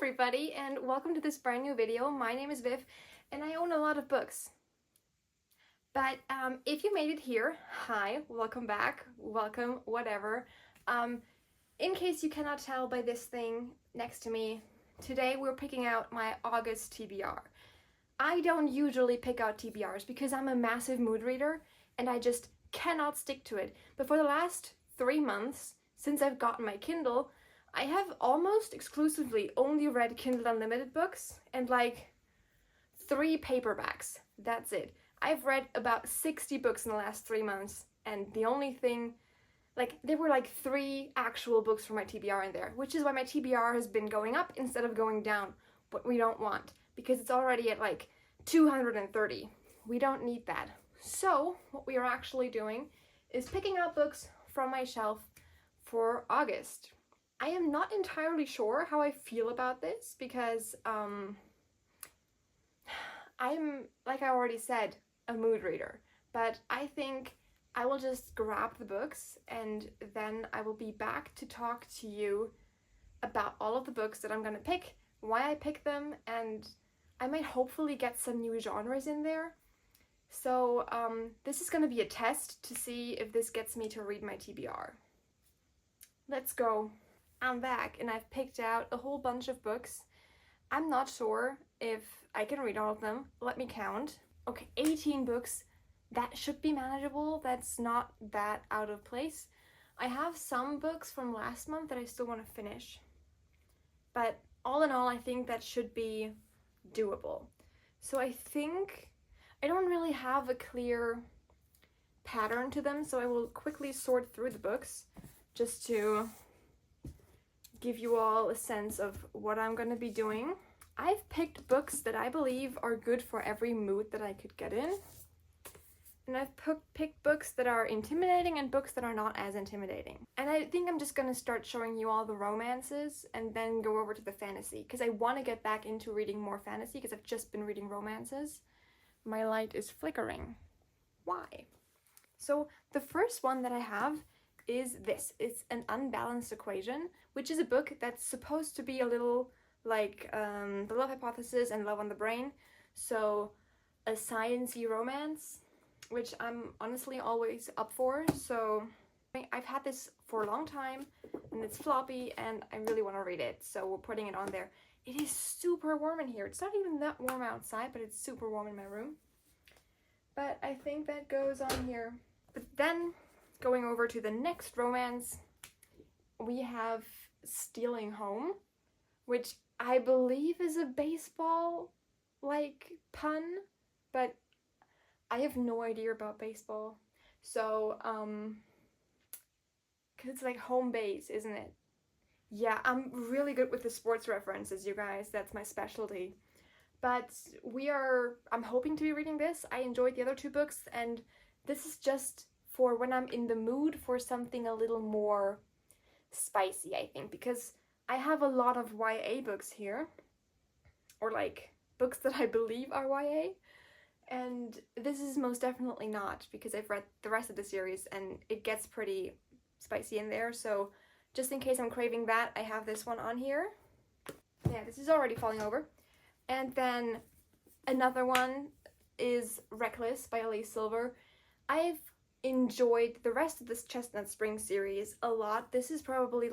everybody, and welcome to this brand new video. My name is Viv, and I own a lot of books. But if you made it here, hi, welcome back, welcome, whatever. In case you cannot tell by this thing next to me, today we're picking out my August TBR. I don't usually pick out TBRs because I'm a massive mood reader, and I just cannot stick to it. But for the last 3 months, since I've gotten my Kindle, I have almost exclusively only read Kindle Unlimited books and like 3 paperbacks. That's it. I've read about 60 books in the last 3 months, and the only thing, there were 3 actual books for my TBR in there, which is why my TBR has been going up instead of going down, what we don't want, because it's already at 230. We don't need that. So what we are actually doing is picking out books from my shelf for August. I am not entirely sure how I feel about this because I'm, like I already said, a mood reader. But I think I will just grab the books and then I will be back to talk to you about all of the books that I'm gonna pick, why I pick them, and I might hopefully get some new genres in there. So this is gonna be a test to see if this gets me to read my TBR. Let's go. I'm back and I've picked out a whole bunch of books. I'm not sure if I can read all of them. Let me count. Okay, 18 books. That should be manageable. That's not that out of place. I have some books from last month that I still want to finish. But all in all, I think that should be doable. So I think I don't really have a clear pattern to them, so I will quickly sort through the books just to give you all a sense of what I'm going to be doing. I've picked books that I believe are good for every mood that I could get in. And I've picked books that are intimidating and books that are not as intimidating. And I think I'm just going to start showing you all the romances and then go over to the fantasy, because I want to get back into reading more fantasy because I've just been reading romances. My light is flickering. Why? So the first one that I have is this. It's an Unbalanced Equation, which is a book that's supposed to be a little like The Love Hypothesis and Love on the Brain. So a science-y romance, which I'm honestly always up for. So I've had this for a long time and it's floppy and I really want to read it. So we're putting it on there. It is super warm in here. It's not even that warm outside, but it's super warm in my room. But I think that goes on here. But then going over to the next romance, we have Stealing Home, which I believe is a baseball pun, but I have no idea about baseball. So cause it's home base, isn't it? Yeah, I'm really good with the sports references, you guys. That's my specialty. But I'm hoping to be reading this. I enjoyed the other 2 books, and this is just for when I'm in the mood for something a little more spicy, I think, because I have a lot of YA books here, or books that I believe are YA, and this is most definitely not, because I've read the rest of the series and it gets pretty spicy in there. So just in case I'm craving that, I have this one on here. Yeah, this is already falling over. And then another one is Reckless by Elise Silver. I've enjoyed the rest of this Chestnut Spring series a lot. This is probably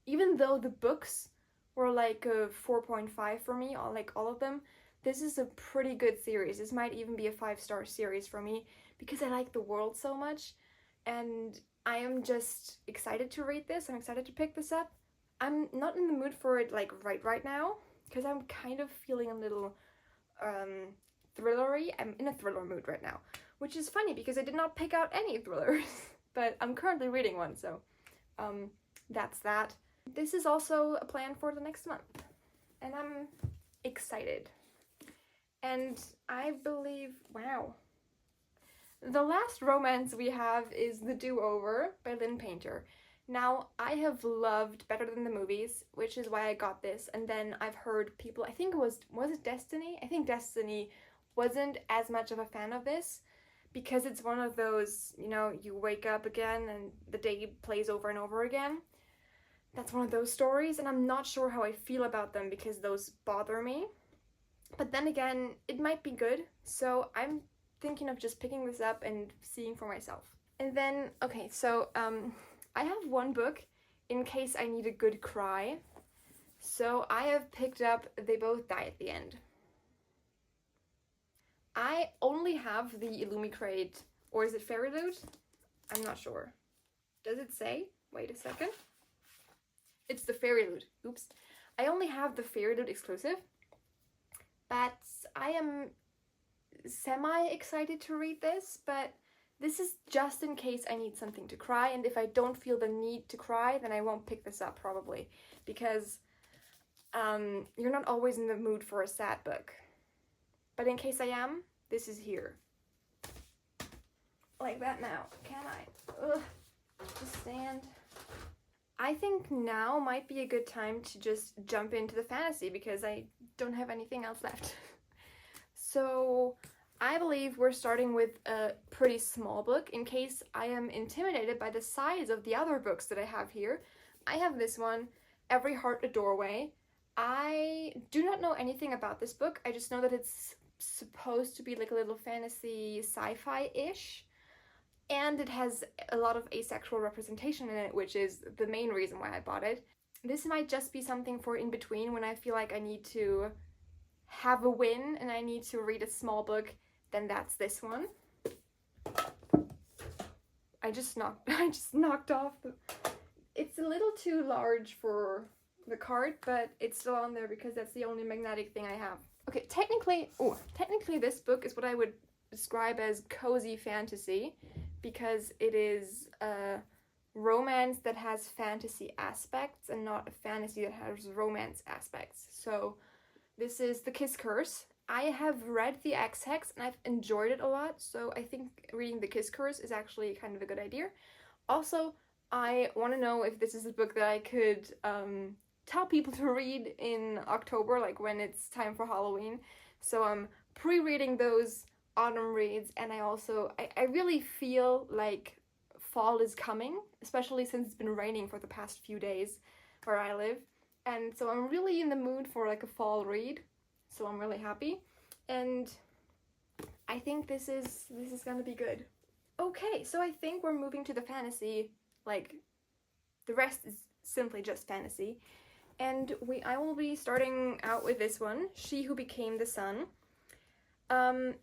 even though the books were a 4.5 for me, all of them, this is a pretty good series. This might even be a 5-star series for me because I like the world so much, and I am just excited to read this. I'm excited to pick this up. I'm not in the mood for it right now because I'm kind of feeling a little thrillery. I'm in a thriller mood right now, which is funny because I did not pick out any thrillers, but I'm currently reading one, so that's that. This is also a plan for the next month, and I'm excited. And I believe, wow. The last romance we have is The DoOver by Lynn Painter. Now, I have loved Better Than the Movies, which is why I got this, and then I've heard people, I think was it Destiny? I think Destiny wasn't as much of a fan of this, because it's one of those, you wake up again and the day plays over and over again. that's one of those stories, and I'm not sure how I feel about them because those bother me. But then again, it might be good, so I'm thinking of just picking this up and seeing for myself. And then, okay, so I have one book in case I need a good cry. So I have picked up They Both Die at the End. I only have the Illumicrate, or is it Fairy Loot? I'm not sure. Does it say? Wait a second. It's the Fairy Loot. Oops. I only have the Fairy Loot exclusive, but I am semi-excited to read this, but this is just in case I need something to cry, and if I don't feel the need to cry, then I won't pick this up probably, because you're not always in the mood for a sad book. But in case I am, this is here. Like that now. Can I? Ugh. Just stand. I think now might be a good time to just jump into the fantasy because I don't have anything else left. So I believe we're starting with a pretty small book in case I am intimidated by the size of the other books that I have here. I have this one, Every Heart a Doorway. I do not know anything about this book. I just know that it's supposed to be like a little fantasy sci-fi-ish. And it has a lot of asexual representation in it, which is the main reason why I bought it. This might just be something for in between when I feel like I need to have a win and I need to read a small book, then that's this one. I just knocked off the... It's a little too large for the card, but it's still on there because that's the only magnetic thing I have. Okay, technically this book is what I would describe as cozy fantasy, because it is a romance that has fantasy aspects and not a fantasy that has romance aspects. So this is The Kiss Curse. I have read The X-Hex and I've enjoyed it a lot, so I think reading The Kiss Curse is actually kind of a good idea. Also, I want to know if this is a book that I could tell people to read in October, like when it's time for Halloween. So I'm pre-reading those autumn reads, and I really feel like fall is coming, especially since it's been raining for the past few days where I live, and so I'm really in the mood for like a fall read, so I'm really happy, and I think this is gonna be good. Okay, so I think we're moving to the fantasy, like the rest is simply just fantasy, and I will be starting out with this one, She Who Became the Sun.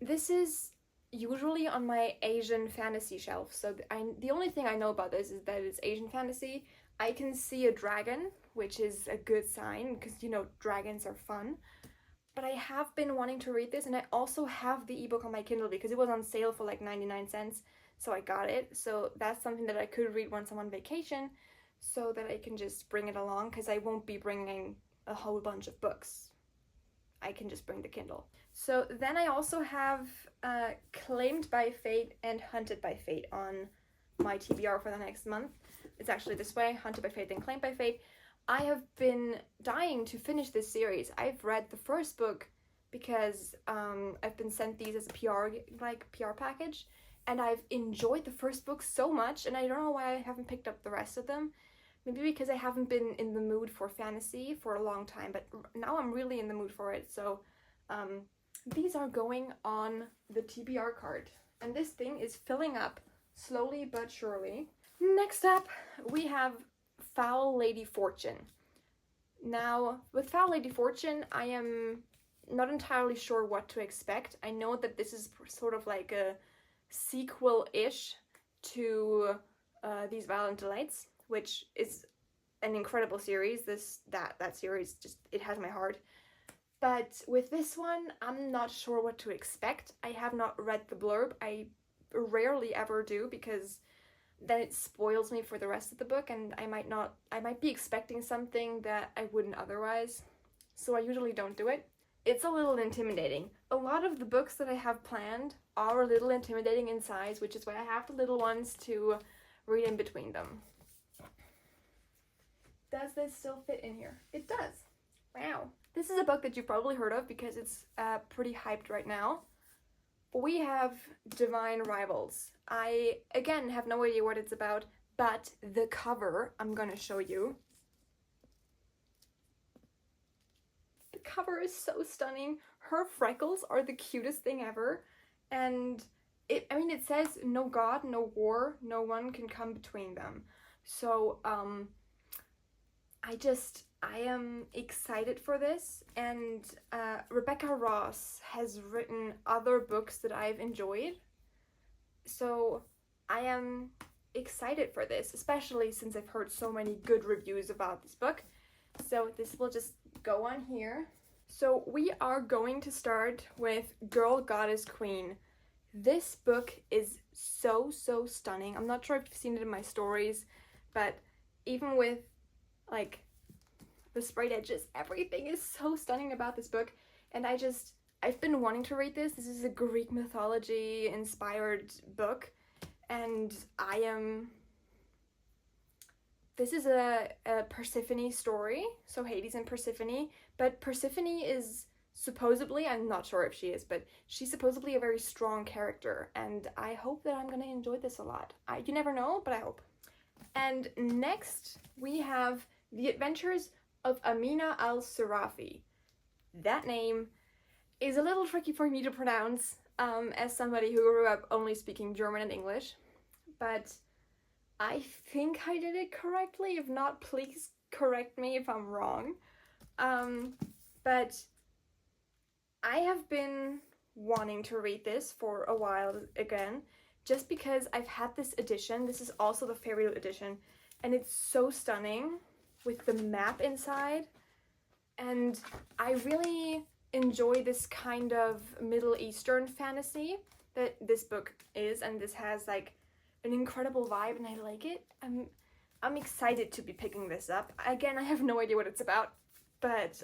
This is usually on my Asian fantasy shelf, so the only thing I know about this is that it's Asian fantasy. I can see a dragon, which is a good sign, because, you know, dragons are fun. But I have been wanting to read this, and I also have the ebook on my Kindle because it was on sale for like 99 cents, so I got it. So that's something that I could read once I'm on vacation, so that I can just bring it along, because I won't be bringing a whole bunch of books. I can just bring the Kindle. So then I also have Claimed by Fate and Hunted by Fate on my TBR for the next month. It's actually this way, Hunted by Fate and Claimed by Fate. I have been dying to finish this series. I've read the first book because I've been sent these as a PR package, and I've enjoyed the first book so much, and I don't know why I haven't picked up the rest of them. Maybe because I haven't been in the mood for fantasy for a long time, but now I'm really in the mood for it, so these are going on the TBR card. And this thing is filling up slowly but surely. Next up, we have Foul Lady Fortune. Now, with Foul Lady Fortune, I am not entirely sure what to expect. I know that this is sort of like a sequel-ish to These Violent Delights, which is an incredible series. That series, just, it has my heart. But with this one, I'm not sure what to expect. I have not read the blurb. I rarely ever do, because then it spoils me for the rest of the book, and I might be expecting something that I wouldn't otherwise. So I usually don't do it. It's a little intimidating. A lot of the books that I have planned are a little intimidating in size, which is why I have the little ones to read in between them. Does this still fit in here? It does. Wow. This is a book that you've probably heard of because it's pretty hyped right now. We have Divine Rivals. I, again, have no idea what it's about, but the cover I'm gonna show you. cover is so stunning. Her freckles are the cutest thing ever. And it says no God, no war, no one can come between them. So I am excited for this, and Rebecca Ross has written other books that I've enjoyed, so I am excited for this, especially since I've heard so many good reviews about this book. So this will just go on here. So we are going to start with Girl, Goddess, Queen. This book is so stunning. I'm not sure if you've seen it in my stories, but even with like the sprayed edges, everything is so stunning about this book. And I've been wanting to read this. This is a Greek mythology inspired book, and this is a Persephone story, so Hades and Persephone, but Persephone is supposedly, I'm not sure if she is, but she's supposedly a very strong character, and I hope that I'm gonna enjoy this a lot. You never know, but I hope. And next, we have The Adventures of Amina AlSarafi. That name is a little tricky for me to pronounce, as somebody who grew up only speaking German and English, but I think I did it correctly. If not, please correct me if I'm wrong. But I have been wanting to read this for a while again, just because I've had this edition. This is also the Fairy edition, and it's so stunning with the map inside, and I really enjoy this kind of Middle Eastern fantasy that this book is, and this has like an incredible vibe, and I like it. I'm excited to be picking this up. Again, I have no idea what it's about, but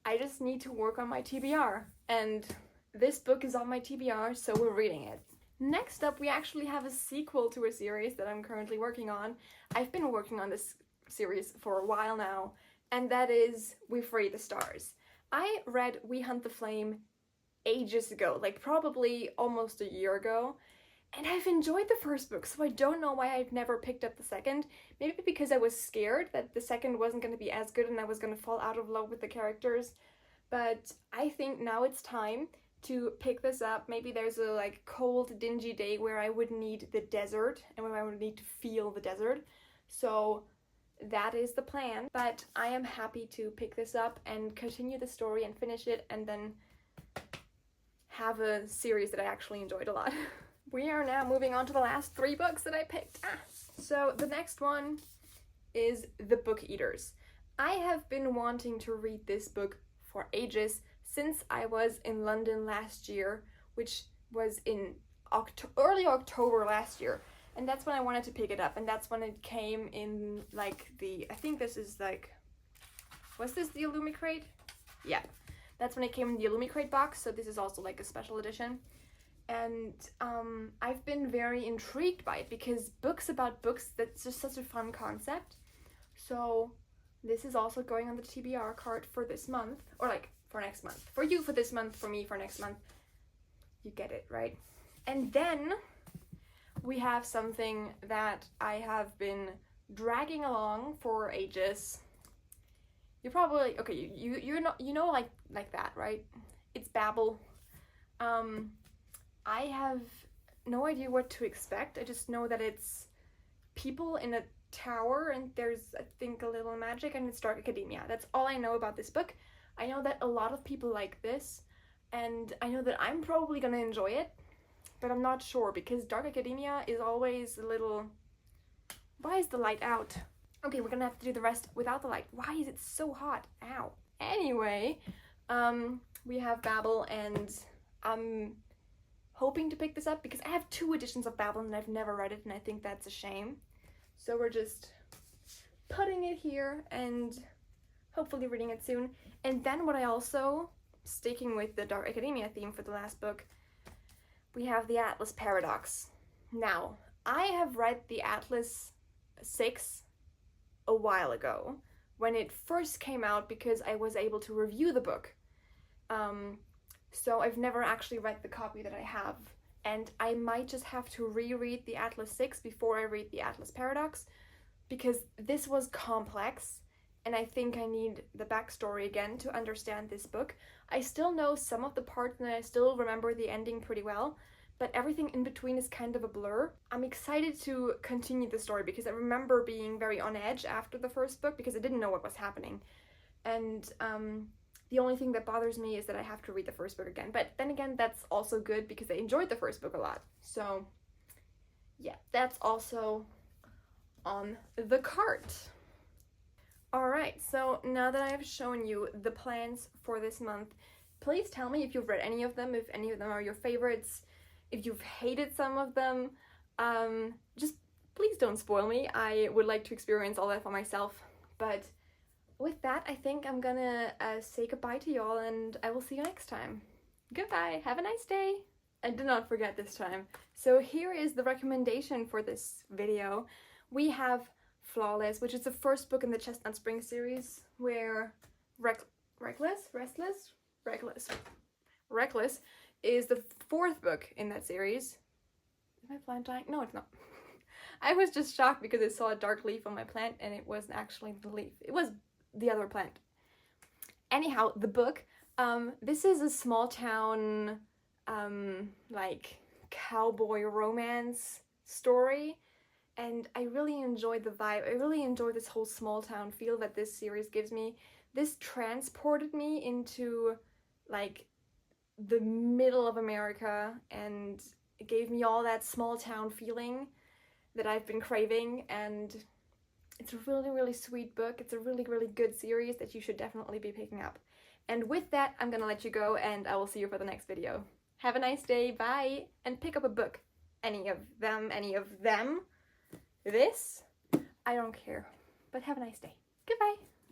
I just need to work on my TBR, and this book is on my TBR, so we're reading it. Next up, we actually have a sequel to a series that I'm currently working on. I've been working on this series for a while now, and that is We Free the Stars. I read We Hunt the Flame ages ago, like probably almost a year ago, and I've enjoyed the first book, so I don't know why I've never picked up the second. Maybe because I was scared that the second wasn't going to be as good and I was going to fall out of love with the characters, but I think now it's time to pick this up. Maybe there's a like cold, dingy day where I would need the desert and where I would need to feel the desert, so that is the plan. But I am happy to pick this up and continue the story and finish it, and then have a series that I actually enjoyed a lot. We are now moving on to the last 3 books that I picked. So the next one is The Book Eaters. I have been wanting to read this book for ages, since I was in London last year, which was in early October last year. And that's when I wanted to pick it up, and that's when it came in like I think this is like, was this the Illumicrate? Yeah, that's when it came in the Illumicrate box, so this is also like a special edition. And I've been very intrigued by it, because books about books, that's just such a fun concept. So this is also going on the TBR card for this month, or like for next month. For you for this month, for me for next month. You get it, right? And then we have something that I have been dragging along for ages. You're probably, okay, you know like that, right? It's Babel. I have no idea what to expect. I just know that it's people in a tower, and there's, I think, a little magic, and it's Dark Academia. That's all I know about this book. I know that a lot of people like this, and I know that I'm probably gonna enjoy it, but I'm not sure, because Dark Academia is always a little... Why is the light out? Okay, we're gonna have to do the rest without the light. Why is it so hot? Ow. Anyway, we have Babel, and I'm hoping to pick this up because I have 2 editions of Babel and I've never read it, and I think that's a shame. So we're just putting it here and hopefully reading it soon. And then what I also, sticking with the Dark Academia theme for the last book, we have the Atlas Paradox. Now, I have read the Atlas 6 a while ago when it first came out, because I was able to review the book. So I've never actually read the copy that I have, and I might just have to reread the Atlas 6 before I read the Atlas Paradox, because this was complex and I think I need the backstory again to understand this book. I still know some of the parts and I still remember the ending pretty well, but everything in between is kind of a blur. I'm excited to continue the story because I remember being very on edge after the first book because I didn't know what was happening. And the only thing that bothers me is that I have to read the first book again. But then again, that's also good because I enjoyed the first book a lot. So yeah, that's also on the cart. Alright, so now that I've shown you the plans for this month, please tell me if you've read any of them, if any of them are your favorites, if you've hated some of them. Just please don't spoil me. I would like to experience all that for myself. But with that, I think I'm gonna say goodbye to y'all, and I will see you next time. Goodbye, have a nice day! I did not forget this time. So here is the recommendation for this video. We have Flawless, which is the first book in the Chestnut Spring series, where Reckless is the fourth book in that series. Am I blind dying? No, it's not. I was just shocked because I saw a dark leaf on my plant and it wasn't actually the leaf. It was the other plant. Anyhow, the book, this is a small town, like cowboy romance story. And I really enjoyed the vibe. I really enjoyed this whole small town feel that this series gives me. This transported me into like the middle of America, and it gave me all that small town feeling that I've been craving. And it's a really, really sweet book. It's a really, really good series that you should definitely be picking up. And with that, I'm gonna let you go, and I will see you for the next video. Have a nice day, bye, and pick up a book. Any of them. This, I don't care, but have a nice day. Goodbye.